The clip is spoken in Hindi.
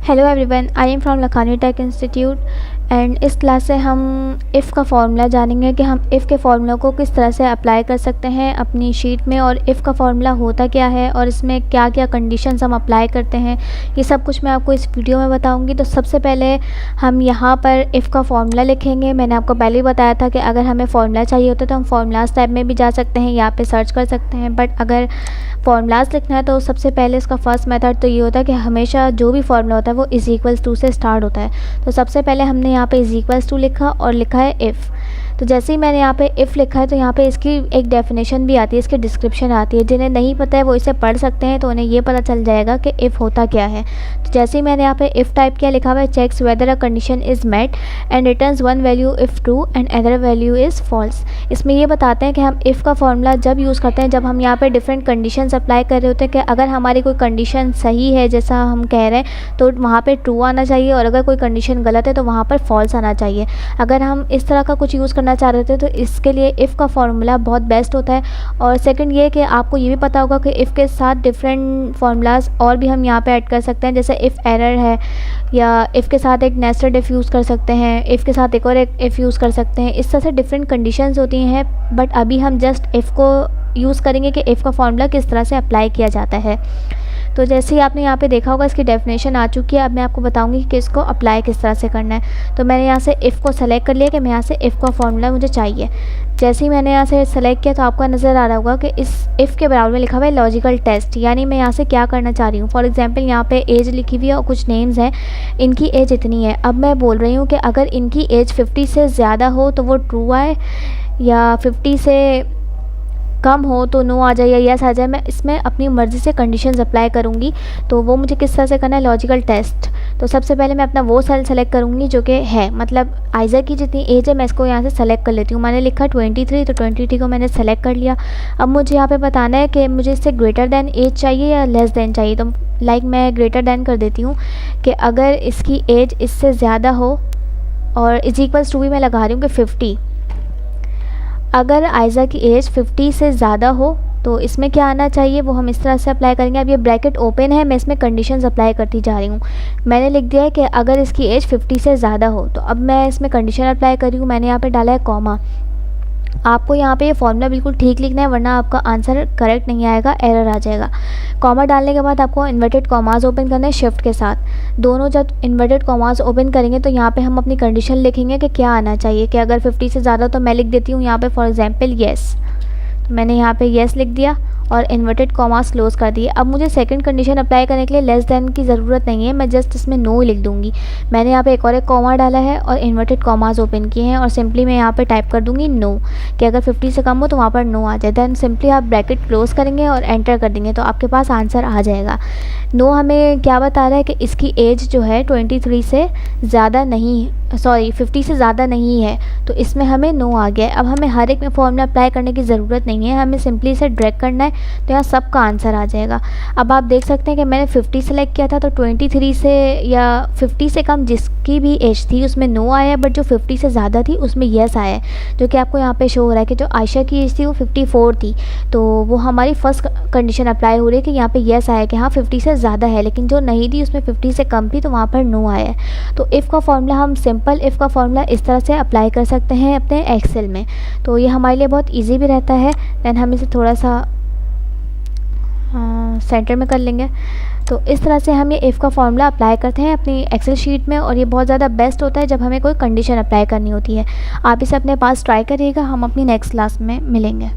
Hello everyone, I am from Lakhani tech institute and इस क्लास से हम इफ़ का फार्मूला जानेंगे कि हम इफ़ के फार्मूला को किस तरह से अप्लाई कर सकते हैं अपनी शीट में, और इफ़ का फार्मूला होता क्या है और इसमें क्या क्या कंडीशंस हम अप्लाई करते हैं, ये सब कुछ मैं आपको इस वीडियो में बताऊंगी। तो सबसे पहले हम यहाँ पर इफ़ का फार्मूला लिखेंगे। मैंने आपको पहले ही बताया था कि अगर हमें फार्मूला चाहिए होता है तो हम फार्मूलाज टैब में भी जा सकते हैं, यहाँ पर सर्च कर सकते हैं। बट अगर फार्मूलाज लिखना है तो सबसे पहले इसका फर्स्ट मेथड तो ये होता है कि हमेशा जो भी फार्मूला होता है वो इज़ इक्वल्स टू से स्टार्ट होता है। तो सबसे पहले हमने यहाँ पे इज़ इक्वल्स टू लिखा और लिखा है इफ़। तो जैसे ही मैंने यहाँ पे इफ़ लिखा है तो यहाँ पे इसकी एक डेफिनेशन भी आती है, इसकी डिस्क्रिप्शन आती है। जिन्हें नहीं पता है वो इसे पढ़ सकते हैं, तो उन्हें ये पता चल जाएगा कि इफ़ होता क्या है। तो जैसे ही मैंने यहाँ पे इफ़ टाइप किया, लिखा हुआ है checks whether a condition is met and returns one value if true and other value is false. इसमें ये बताते हैं कि हम इफ़ का फार्मूला जब यूज़ करते हैं जब हम यहाँ पे डिफरेंट कंडीशंस अप्लाई कर रहे होते हैं कि अगर हमारी कोई कंडीशन सही है जैसा हम कह रहे हैं तो वहाँ पे ट्रू आना चाहिए, और अगर कोई कंडीशन गलत है तो वहाँ पर फॉल्स आना चाहिए। अगर हम इस तरह का कुछ यूज़ करना चाह रहे थे तो इसके लिए इफ़ का फार्मूला बहुत बेस्ट होता है। और सेकंड ये कि आपको ये भी पता होगा कि इफ़ के साथ डिफरेंट फार्मूलाज और भी हम यहाँ पे ऐड कर सकते हैं, जैसे इफ़ एरर है, या इफ़ के साथ एक नेस्टेड इफ़ यूज़ कर सकते हैं, इफ़ के साथ एक और एक इफ़ यूज़ कर सकते हैं। इस तरह से डिफरेंट कंडीशंस होती हैं। बट अभी हम जस्ट इफ़ को यूज़ करेंगे कि इफ़ का फार्मूला किस तरह से अप्लाई किया जाता है। तो जैसे ही आपने यहाँ पे देखा होगा इसकी डेफिनेशन आ चुकी है। अब मैं आपको बताऊंगी कि इसको अप्लाई किस तरह से करना है। तो मैंने यहाँ से इफ़ को सेलेक्ट कर लिया कि मैं यहाँ से इफ़ का फार्मूला मुझे चाहिए। जैसे ही मैंने यहाँ से सेलेक्ट किया तो आपको नज़र आ रहा होगा कि इस इफ़ के बराबर में लिखा हुआ है लॉजिकल टेस्ट, यानी मैं यहाँ से क्या करना चाह रही हूँ। फॉर एग्जांपल यहाँ पे एज लिखी हुई है और कुछ नेम्स हैं, इनकी एज इतनी है। अब मैं बोल रही हूँ कि अगर इनकी एज 50 से ज़्यादा हो तो वो ट्रू आए, या 50 से कम हो तो नो आ जाए या यस आ जाए। मैं इसमें अपनी मर्ज़ी से कंडीशंस अप्लाई करूँगी। तो वो मुझे किस तरह से करना है, लॉजिकल टेस्ट। तो सबसे पहले मैं अपना वो सेल सेलेक्ट करूँगी जो कि है, मतलब आइज़ा की जितनी एज है मैं इसको यहाँ से सेलेक्ट कर लेती हूँ। मैंने लिखा 23, तो 23 को मैंने सेलेक्ट कर लिया। अब मुझे यहाँ पे बताना है कि मुझे इससे ग्रेटर दैन एज चाहिए या लेस दैन चाहिए। तो मैं ग्रेटर दैन कर देती हूँ कि अगर इसकी एज इससे ज़्यादा हो, और इज इक्वल्स टू भी मैं लगा रही हूँ कि 50। अगर आइज़ा की एज 50 से ज़्यादा हो तो इसमें क्या आना चाहिए वो हम इस तरह से अप्लाई करेंगे। अब ये ब्रैकेट ओपन है, मैं इसमें कंडीशंस अप्लाई करती जा रही हूँ। मैंने लिख दिया है कि अगर इसकी एज 50 से ज़्यादा हो, तो अब मैं इसमें कंडीशन अप्लाई कर रही हूँ। मैंने यहाँ पे डाला है कॉमा। आपको यहाँ पे ये फॉर्मूला बिल्कुल ठीक लिखना है, वरना आपका आंसर करेक्ट नहीं आएगा, एरर आ जाएगा। कॉमा डालने के बाद आपको इन्वर्टेड कॉमास ओपन करना है शिफ्ट के साथ। दोनों जब इन्वर्टेड कॉमास ओपन करेंगे तो यहाँ पे हम अपनी कंडीशन लिखेंगे कि क्या आना चाहिए, कि अगर 50 से ज़्यादा, तो मैं लिख देती हूँ यहाँ पे फॉर एग्जांपल येस। तो मैंने यहाँ पे येस लिख दिया और इन्वर्टेड कॉमास क्लोज कर दिए। अब मुझे सेकंड कंडीशन अप्लाई करने के लिए लेस देन की ज़रूरत नहीं है, मैं जस्ट इसमें नो लिख दूँगी। मैंने यहाँ पे एक और एक कॉमा डाला है और इन्वर्टेड कॉमास ओपन किए हैं, और सिंपली मैं यहाँ पे टाइप कर दूँगी नो, कि अगर 50 से कम हो तो वहाँ पर नो आ जाए। दैन सिंपली आप ब्रैकेट क्लोज करेंगे और एंटर कर देंगे तो आपके पास आंसर आ जाएगा। नो हमें क्या बता रहा है कि इसकी एज जो है 23 से ज़्यादा नहीं, 50 से ज़्यादा नहीं है, तो इसमें हमें नो आ गया है। अब हमें हर एक में फॉर्मूला अप्लाई करने की ज़रूरत नहीं है, हमें सिंपली इसे ड्रैग करना है तो यहाँ सबका आंसर आ जाएगा। अब आप देख सकते हैं कि मैंने 50 सेलेक्ट किया था तो 23 से या 50 से कम जिसकी भी एज थी उसमें नो आया है, बट जो 50 से ज़्यादा थी उसमें येस आया है, जो कि आपको यहाँ पे शो हो रहा है कि जो आयशा की एज थी वो 54 थी। तो वो हमारी फर्स्ट कंडीशन अप्लाई हो रही है कि यहाँ पे येस आया कि हाँ 50 से ज़्यादा है, लेकिन जो नहीं थी उसमें 50 से कम थी तो वहाँ पर नो आया है। तो इफ़ का फॉर्मूला हम सिंपल इफ़ का फॉर्मूला इस तरह से अप्लाई कर सकते हैं अपने एक्सेल में। तो ये हमारे लिए बहुत ईजी भी रहता है। दैन हम इसे थोड़ा सा सेंटर में कर लेंगे। तो इस तरह से हम ये इफ़ का फॉर्मूला अप्लाई करते हैं अपनी एक्सेल शीट में, और ये बहुत ज़्यादा बेस्ट होता है जब हमें कोई कंडीशन अप्लाई करनी होती है। आप इसे अपने पास ट्राई करिएगा। हम अपनी नेक्स्ट क्लास में मिलेंगे।